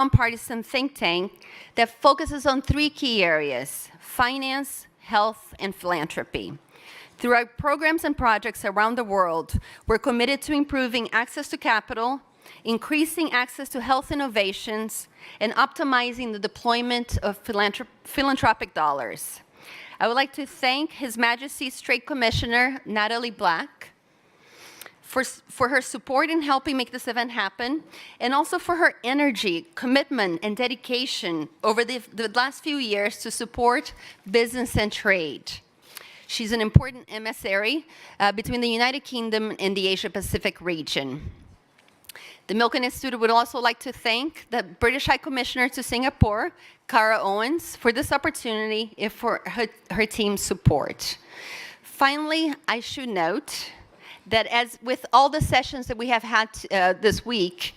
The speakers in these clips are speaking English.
nonpartisan think tank that focuses on three key areas: finance, health, and philanthropy. Through our programs and projects around the world, we're committed to improving access to capital, increasing access to health innovations, and optimizing the deployment of philanthropic dollars. I would like to thank His Majesty's Trade Commissioner, Natalie Black, for her support in helping make this event happen, and also for her energy, commitment, and dedication over the last few years to support business and trade. She's an important emissary between the United Kingdom and the Asia-Pacific region. The Milken Institute would also like to thank the British High Commissioner to Singapore, Cara Owens, for this opportunity and for her team's support. Finally, I should note that as with all the sessions that we have had this week,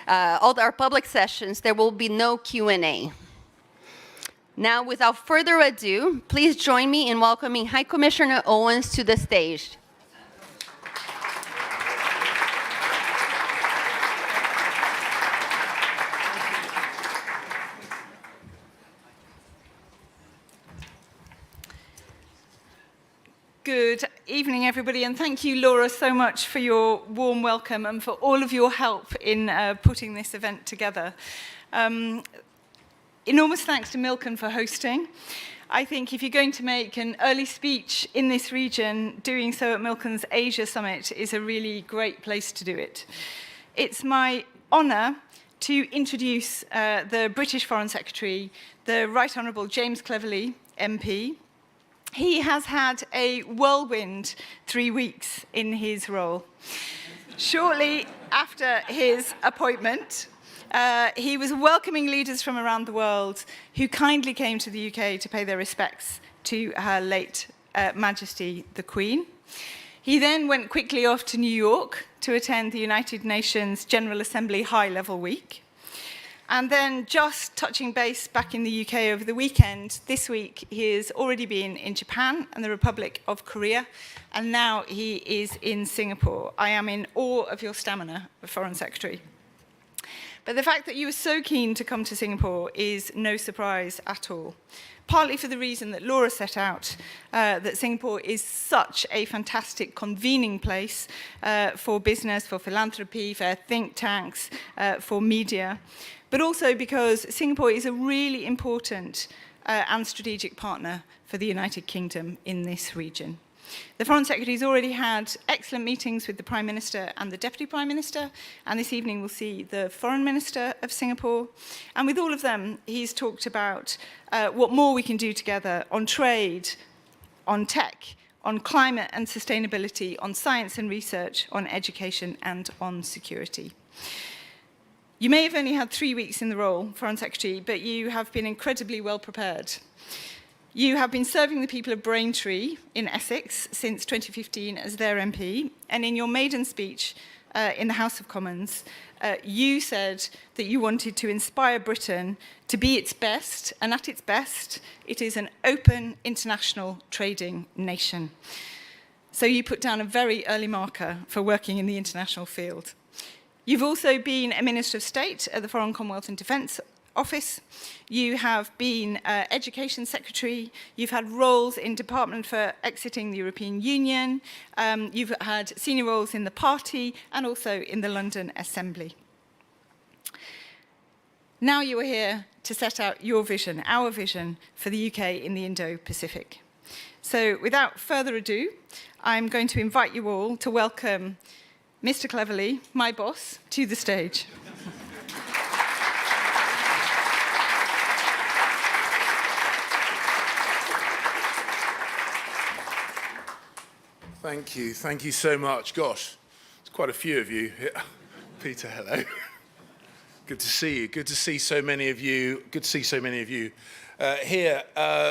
all our public sessions, there will be no Q&A. Now, without further ado, please join me in welcoming High Commissioner Owens to the stage. Good evening, everybody, and thank you, Laura, so much for your warm welcome and for all of your help in putting this event together. Enormous thanks to Milken for hosting. I think if you're going to make an early speech in this region, doing so at Milken's Asia Summit is a really great place to do it. It's my honour to introduce the British Foreign Secretary, the Right Honourable James Cleverly, MP. He has had a whirlwind 3 weeks in his role. Shortly after his appointment, he was welcoming leaders from around the world who kindly came to the UK to pay their respects to Her late Majesty the Queen. He then went quickly off to New York to attend the United Nations General Assembly High-Level Week. And then just touching base back in the UK over the weekend, this week he has already been in Japan and the Republic of Korea, and now he is in Singapore. I am in awe of your stamina, Foreign Secretary. But the fact that you were so keen to come to Singapore is no surprise at all. Partly for the reason that Laura set out, that Singapore is such a fantastic convening place for business, for philanthropy, for think tanks, for media, but also because Singapore is a really important and strategic partner for the United Kingdom in this region. The Foreign Secretary has already had excellent meetings with the Prime Minister and the Deputy Prime Minister, and this evening we'll see the Foreign Minister of Singapore. And with all of them, he's talked about what more we can do together on trade, on tech, on climate and sustainability, on science and research, on education, and on security. You may have only had 3 weeks in the role, Foreign Secretary, but you have been incredibly well prepared. You have been serving the people of Braintree in Essex since 2015 as their MP, and in your maiden speech in the House of Commons, you said that you wanted to inspire Britain to be its best, and at its best, it is an open international trading nation. So you put down a very early marker for working in the international field. You've also been a Minister of State at the Foreign, Commonwealth and Defence Office. You have been Education Secretary. You've had roles in Department for Exiting the European Union. You've had senior roles in the party and also in the London Assembly. Now you are here to set out your vision, our vision, for the UK in the Indo-Pacific. So without further ado, I'm going to invite you all to welcome Mr. Cleverly, my boss, to the stage. Thank you so much. Gosh, there's quite a few of you here. Peter, hello. Good to see you. Good to see so many of you. Good to see so many of you here.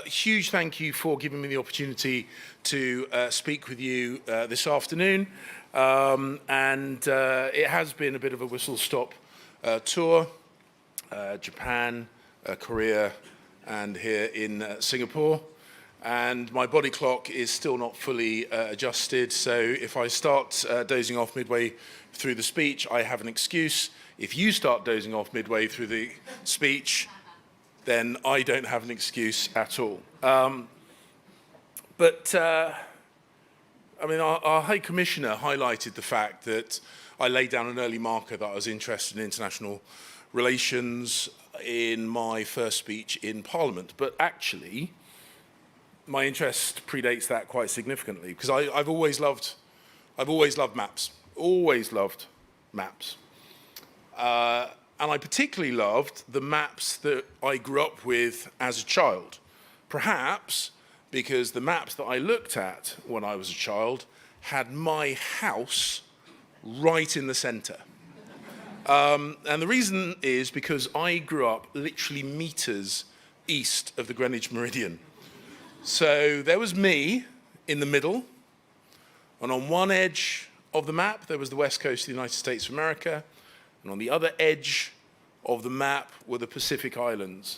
Huge thank you for giving me the opportunity to speak with you this afternoon. It has been a bit of a whistle-stop tour. Japan, Korea, and here in Singapore. and my body clock is still not fully adjusted, so if I start dozing off midway through the speech, I have an excuse. If you start dozing off midway through the speech, then I don't have an excuse at all. I mean, our High Commissioner highlighted the fact that I laid down an early marker that I was interested in international relations in my first speech in Parliament. But actually, my interest predates that quite significantly, because I've always loved maps. Always loved maps. And I particularly loved the maps that I grew up with as a child. Perhaps because the maps that I looked at when I was a child had my house right in the center. And the reason is because I grew up literally meters east of the Greenwich Meridian. So there was me in the middle, and on one edge of the map there was the west coast of the United States of America, and on the other edge of the map were the Pacific Islands,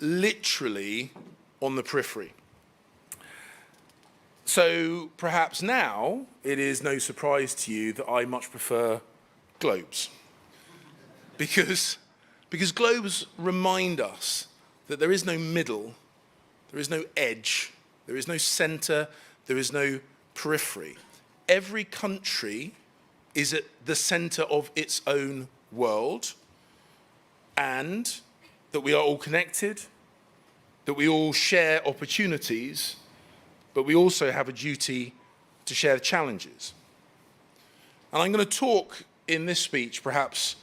literally on the periphery. So perhaps now it is no surprise to you that I much prefer globes. Because globes remind us that there is no middle, there is no edge, there is no center, there is no periphery. Every country is at the center of its own world, and that we are all connected, that we all share opportunities, but we also have a duty to share the challenges. And I'm going to talk in this speech perhaps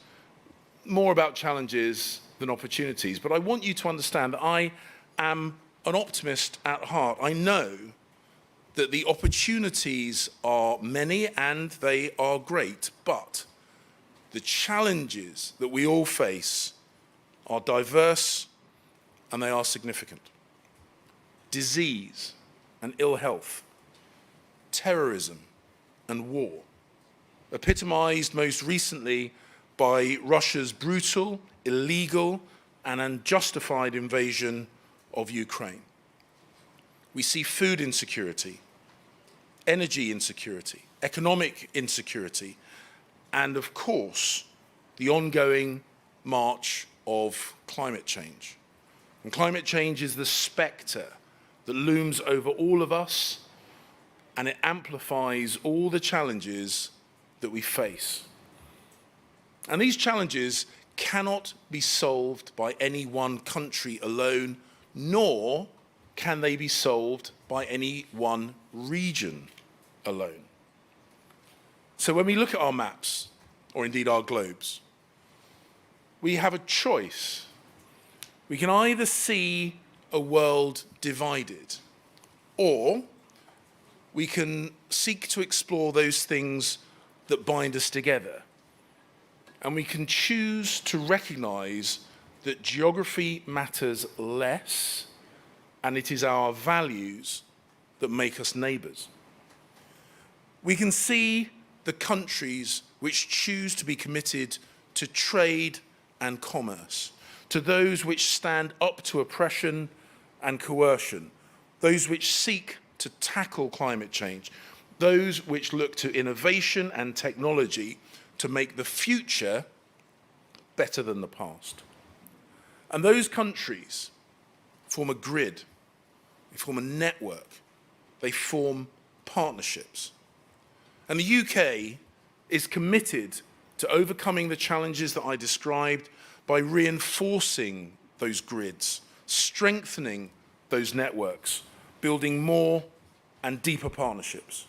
more about challenges than opportunities, but I want you to understand that I am an optimist at heart. I know that the opportunities are many and they are great, but the challenges that we all face are diverse and they are significant. Disease and ill health, terrorism and war, epitomized most recently by Russia's brutal, illegal, and unjustified invasion of Ukraine. We see food insecurity, energy insecurity, economic insecurity, and of course, the ongoing march of climate change. And climate change is the spectre that looms over all of us, and it amplifies all the challenges that we face. And these challenges cannot be solved by any one country alone, nor can they be solved by any one region alone. So when we look at our maps, or indeed our globes, we have a choice. We can either see a world divided, or we can seek to explore those things that bind us together. And we can choose to recognize that geography matters less, and it is our values that make us neighbors. We can see the countries which choose to be committed to trade and commerce, to those which stand up to oppression and coercion, those which seek to tackle climate change, those which look to innovation and technology to make the future better than the past. And those countries form a grid, they form a network, they form partnerships. And the UK is committed to overcoming the challenges that I described by reinforcing those grids, strengthening those networks, building more and deeper partnerships.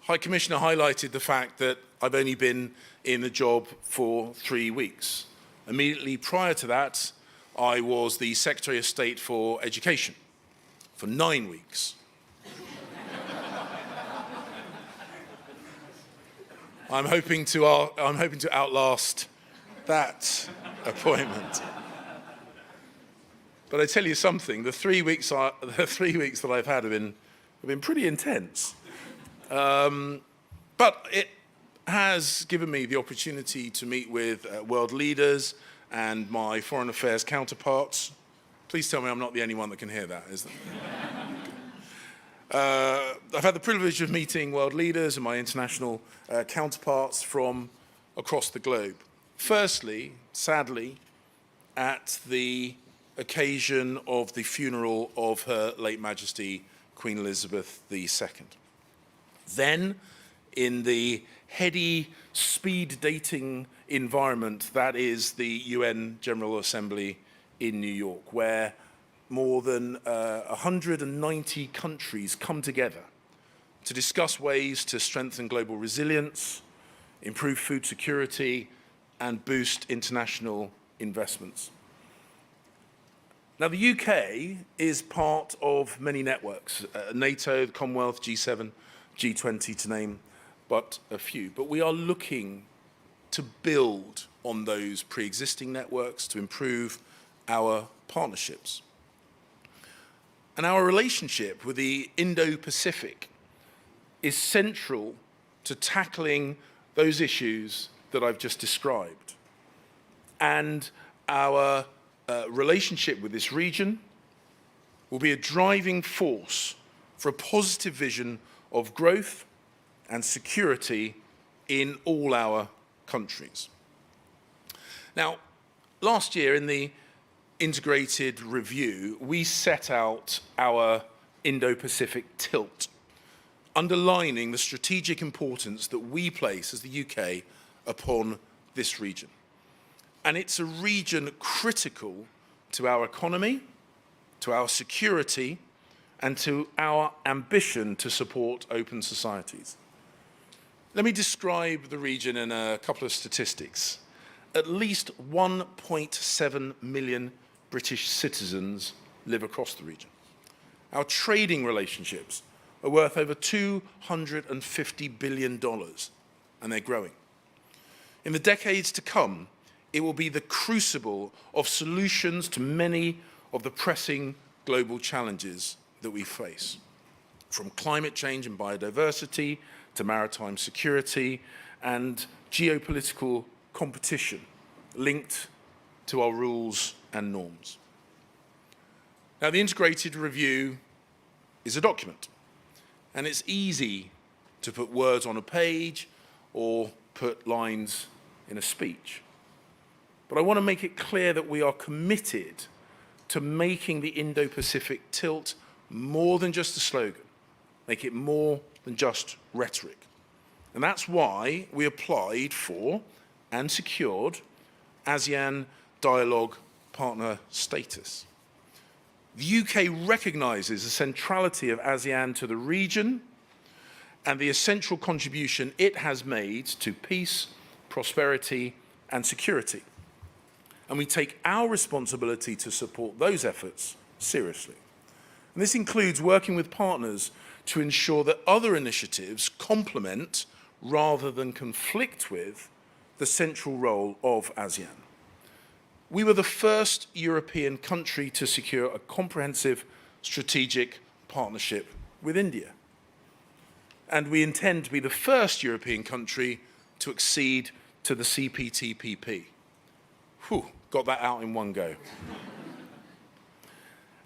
High Commissioner highlighted the fact that I've only been in the job for 3 weeks. Immediately prior to that, I was the Secretary of State for Education for 9 weeks. I'm hoping to outlast that appointment. But I tell you something, the 3 weeks that I've had have been pretty intense. But it has given me the opportunity to meet with world leaders and my foreign affairs counterparts Please tell me I'm not the only one that can hear that, is there? I've had the privilege of meeting world leaders and my international counterparts from across the globe. Firstly, sadly, at the occasion of the funeral of Her late Majesty Queen Elizabeth II. Then, in the heady speed dating environment that is the UN General Assembly in New York, where more than 190 countries come together to discuss ways to strengthen global resilience, improve food security, and boost international investments. Now, the UK is part of many networks, NATO, the Commonwealth, G7, G20, to name but a few. But we are looking to build on those pre-existing networks to improve our partnerships. And our relationship with the Indo-Pacific is central to tackling those issues that I've just described. And our relationship with this region will be a driving force for a positive vision of growth and security in all our countries. Now, last year in the integrated review, we set out our Indo-Pacific tilt, underlining the strategic importance that we place as the UK upon this region. And it's a region critical to our economy, to our security, and to our ambition to support open societies. Let me describe the region in a couple of statistics. At least 1.7 million British citizens live across the region. Our trading relationships are worth over $250 billion, and they're growing. In the decades to come, it will be the crucible of solutions to many of the pressing global challenges that we face, from climate change and biodiversity to maritime security and geopolitical competition linked to our rules and norms. Now, the integrated review is a document, and it's easy to put words on a page or put lines in a speech. But I want to make it clear that we are committed to making the Indo-Pacific tilt more than just a slogan, make it more than just rhetoric. And that's why we applied for and secured ASEAN Dialogue Partner status. The UK recognises the centrality of ASEAN to the region and the essential contribution it has made to peace, prosperity, and security. And we take our responsibility to support those efforts seriously. And this includes working with partners to ensure that other initiatives complement rather than conflict with the central role of ASEAN. We were the first European country to secure a comprehensive strategic partnership with India. And we intend to be the first European country to accede to the CPTPP. Whew, got that out in one go.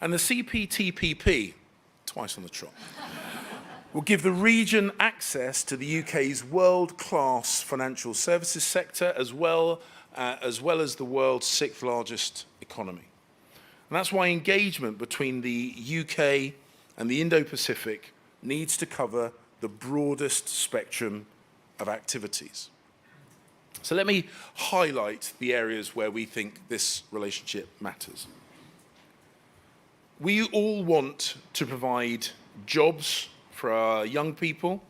And the CPTPP, twice on the trot, will give the region access to the UK's world-class financial services sector as well as the world's sixth largest economy. And that's why engagement between the UK and the Indo-Pacific needs to cover the broadest spectrum of activities. So let me highlight the areas where we think this relationship matters. We all want to provide jobs for our young people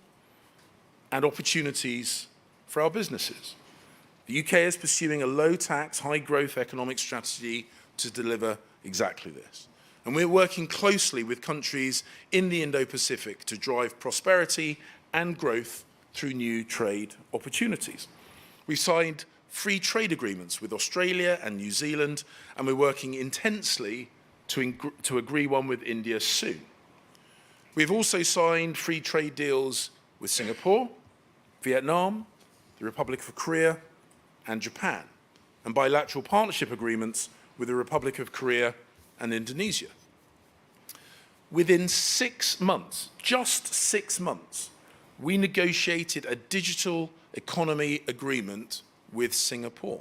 and opportunities for our businesses. The UK is pursuing a low-tax, high-growth economic strategy to deliver exactly this. And we're working closely with countries in the Indo-Pacific to drive prosperity and growth through new trade opportunities. We've signed free trade agreements with Australia and New Zealand, and we're working intensely to agree one with India soon. We've also signed free trade deals with Singapore, Vietnam, the Republic of Korea, and Japan, and bilateral partnership agreements with the Republic of Korea and Indonesia. Within 6 months, just 6 months, we negotiated a digital economy agreement with Singapore.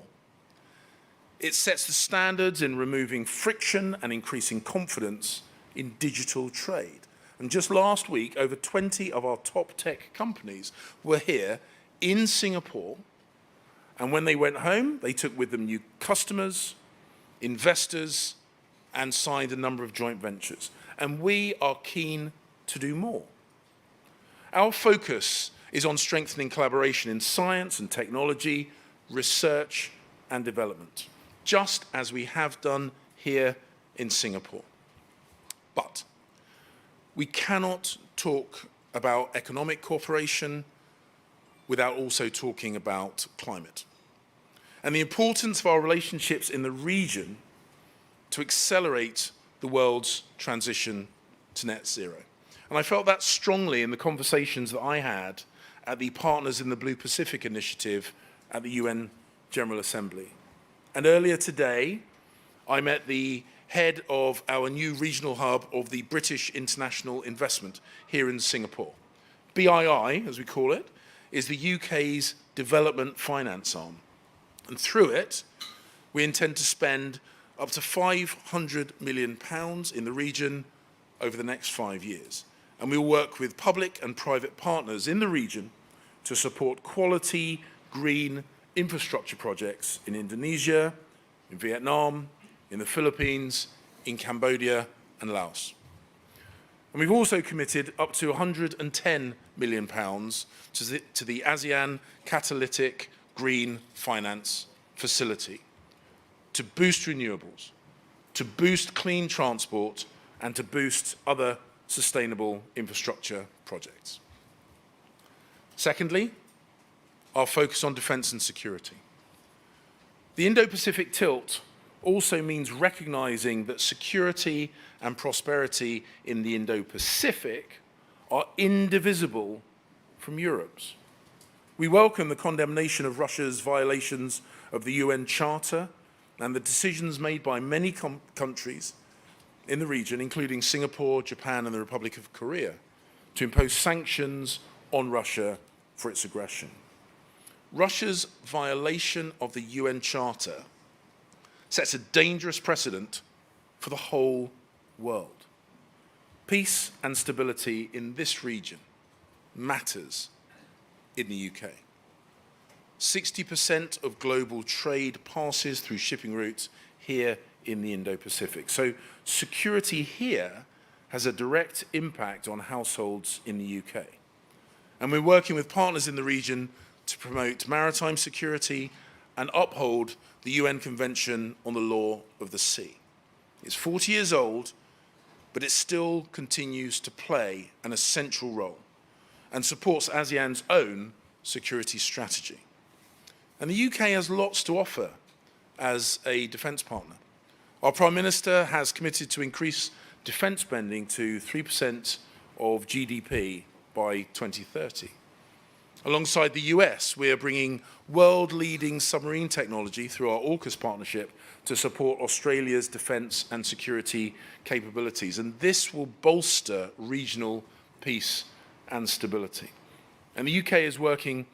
It sets the standards in removing friction and increasing confidence in digital trade. And just last week, over 20 of our top tech companies were here in Singapore. And when they went home, they took with them new customers, investors, and signed a number of joint ventures. And we are keen to do more. Our focus is on strengthening collaboration in science and technology, research and development, just as we have done here in Singapore. But we cannot talk about economic cooperation without also talking about climate and the importance of our relationships in the region to accelerate the world's transition to net zero. And I felt that strongly in the conversations that I had at the Partners in the Blue Pacific initiative at the UN General Assembly. And earlier today, I met the head of our new regional hub of the British International Investment here in Singapore. BII, as we call it, is the UK's development finance arm. And through it, we intend to spend up to £500 million in the region over the next 5 years. And we'll work with public and private partners in the region to support quality green infrastructure projects in Indonesia, in Vietnam, in the Philippines, in Cambodia and Laos. And we've also committed up to £110 million to the ASEAN Catalytic Green Finance Facility to boost renewables, to boost clean transport, and to boost other sustainable infrastructure projects. Secondly, our focus on defense and security. The Indo-Pacific tilt also means recognizing that security and prosperity in the Indo-Pacific are indivisible from Europe's. We welcome the condemnation of Russia's violations of the UN Charter and the decisions made by many countries in the region, including Singapore, Japan, and the Republic of Korea, to impose sanctions on Russia for its aggression. Russia's violation of the UN Charter sets a dangerous precedent for the whole world. Peace and stability in this region matters in the UK. 60% of global trade passes through shipping routes here in the Indo-Pacific. So security here has a direct impact on households in the UK. And we're working with partners in the region to promote maritime security and uphold the UN Convention on the Law of the Sea. It's 40 years old, but it still continues to play an essential role and supports ASEAN's own security strategy. And the UK has lots to offer as a defence partner. Our Prime Minister has committed to increase defence spending to 3% of GDP by 2030. Alongside the US, we are bringing world-leading submarine technology through our AUKUS partnership to support Australia's defence and security capabilities. And this will bolster regional peace and stability. And the UK is working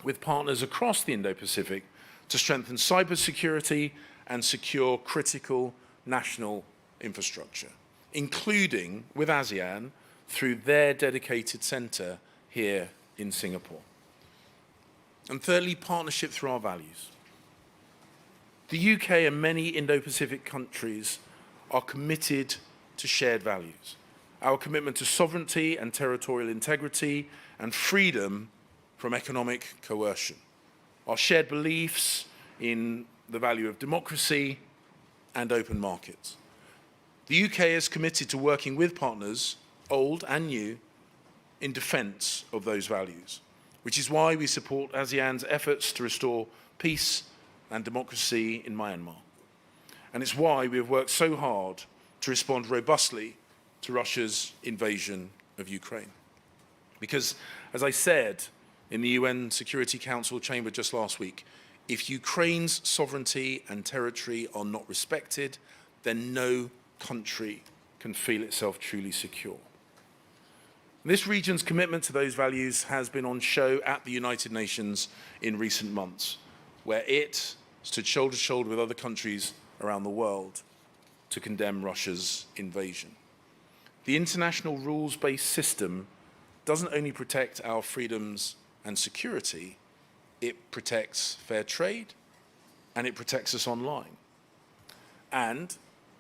with partners across the Indo-Pacific to strengthen cybersecurity and secure critical national infrastructure, including with ASEAN through their dedicated centre here in Singapore. And thirdly, partnership through our values. The UK and many Indo-Pacific countries are committed to shared values. Our commitment to sovereignty and territorial integrity and freedom from economic coercion. Our shared beliefs in the value of democracy and open markets. The UK is committed to working with partners, old and new, in defence of those values, which is why we support ASEAN's efforts to restore peace and democracy in Myanmar. And it's why we have worked so hard to respond robustly to Russia's invasion of Ukraine. Because, as I said in the UN Security Council chamber just last week, if Ukraine's sovereignty and territory are not respected, then no country can feel itself truly secure. This region's commitment to those values has been on show at the United Nations in recent months, where it stood shoulder to shoulder with other countries around the world to condemn Russia's invasion. The international rules-based system doesn't only protect our freedoms and security, it protects fair trade and it protects us online. And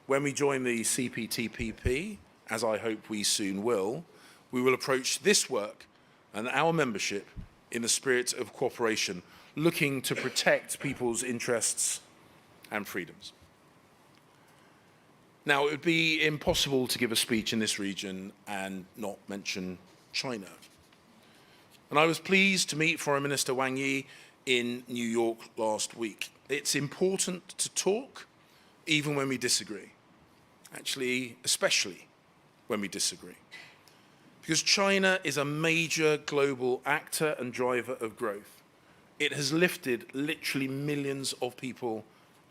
when we join the CPTPP, as I hope we soon will, we will approach this work and our membership in the spirit of cooperation, looking to protect people's interests and freedoms. Now, it would be impossible to give a speech in this region and not mention China. And I was pleased to meet Foreign Minister Wang Yi in New York last week. It's important to talk even when we disagree. Actually, especially when we disagree. Because China is a major global actor and driver of growth. It has lifted literally millions of people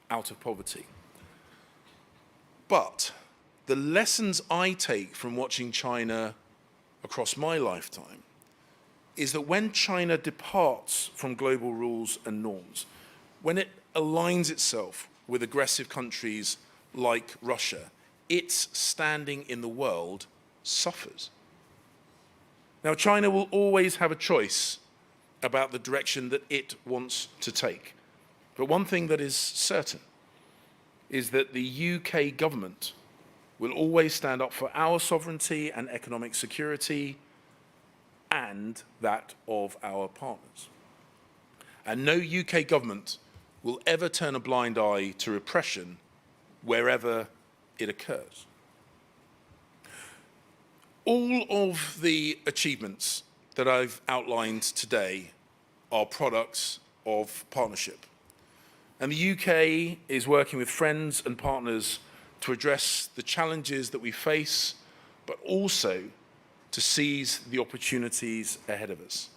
out of poverty. But the lessons I take from watching China across my lifetime is that when China departs from global rules and norms, when it aligns itself with aggressive countries like Russia, its standing in the world suffers. Now, China will always have a choice about the direction that it wants to take. But one thing that is certain is that the UK government will always stand up for our sovereignty and economic security and that of our partners. And no UK government will ever turn a blind eye to repression wherever it occurs. All of the achievements that I've outlined today are products of partnership. And the UK is working with friends and partners to address the challenges that we face, but also to seize the opportunities ahead of us.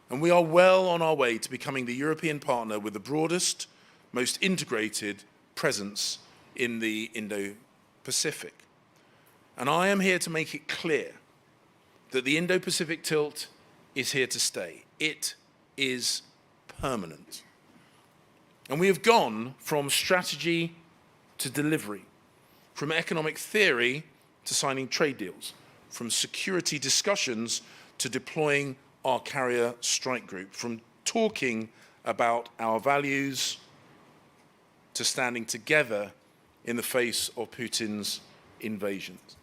And we are well on our way to becoming the European partner with the broadest, most integrated presence in the Indo-Pacific. And I am here to make it clear that the Indo-Pacific tilt is here to stay. It is permanent. And we have gone from strategy to delivery, from economic theory to signing trade deals, from security discussions to deploying our carrier strike group, from talking about our values to standing together in the face of Putin's invasions.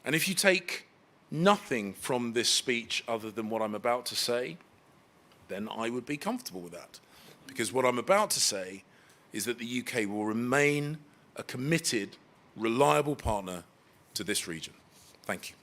And if you take nothing from this speech other than what I'm about to say, then I would be comfortable with that. Because what I'm about to say is that the UK will remain a committed, reliable partner to this region. Thank you.